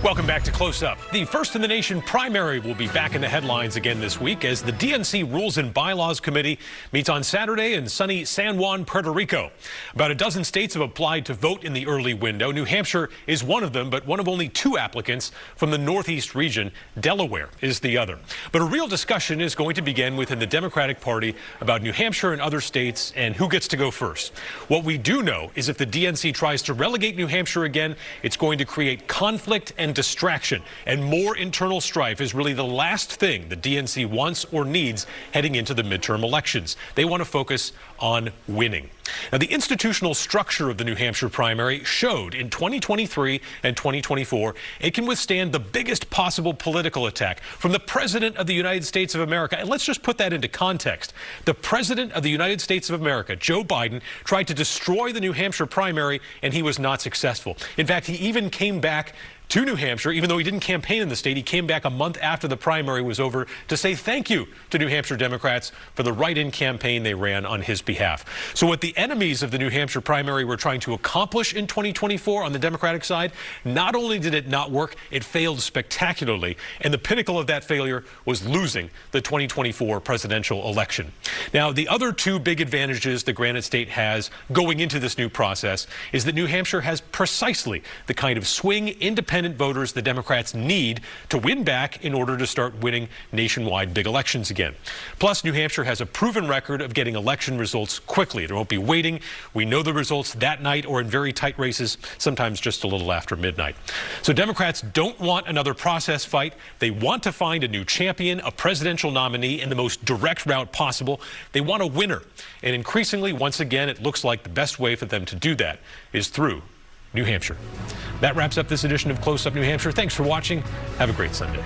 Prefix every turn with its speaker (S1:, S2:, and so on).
S1: Welcome back to Close Up. The First in the Nation primary will be back in the headlines again this week as the DNC Rules and Bylaws Committee meets on Saturday in sunny San Juan, Puerto Rico. About a dozen states have applied to vote in the early window. New Hampshire is one of them, but one of only two applicants from the Northeast region. Delaware is the other. But a real discussion is going to begin within the Democratic Party about New Hampshire and other states and who gets to go first. What we do know is if the DNC tries to relegate New Hampshire again, it's going to create conflict and distraction, and more internal strife is really the last thing the DNC wants or needs heading into the midterm elections. They want to focus on winning. Now, the institutional structure of the New Hampshire primary showed in 2023 and 2024 it can withstand the biggest possible political attack from the President of the United States of America. And let's just put that into context. The President of the United States of America, Joe Biden, tried to destroy the New Hampshire primary, and he was not successful. In fact, he even came back to New Hampshire, even though he didn't campaign in the state. He came back a month after the primary was over to say thank you to New Hampshire Democrats for the write-in campaign they ran on his behalf. So what the enemies of the New Hampshire primary were trying to accomplish in 2024 on the Democratic side, not only did it not work, it failed spectacularly. And the pinnacle of that failure was losing the 2024 presidential election. Now, the other two big advantages the Granite State has going into this new process is that New Hampshire has precisely the kind of swing, independent voters the Democrats need to win back in order to start winning nationwide big elections again. Plus, New Hampshire has a proven record of getting election results quickly. There won't be waiting. We know the results that night or in very tight races, sometimes just a little after midnight. So Democrats don't want another process fight. They want to find a new champion, a presidential nominee in the most direct route possible. They want a winner. And increasingly, once again, it looks like the best way for them to do that is through New Hampshire. That wraps up this edition of Close Up New Hampshire. Thanks for watching. Have a great Sunday.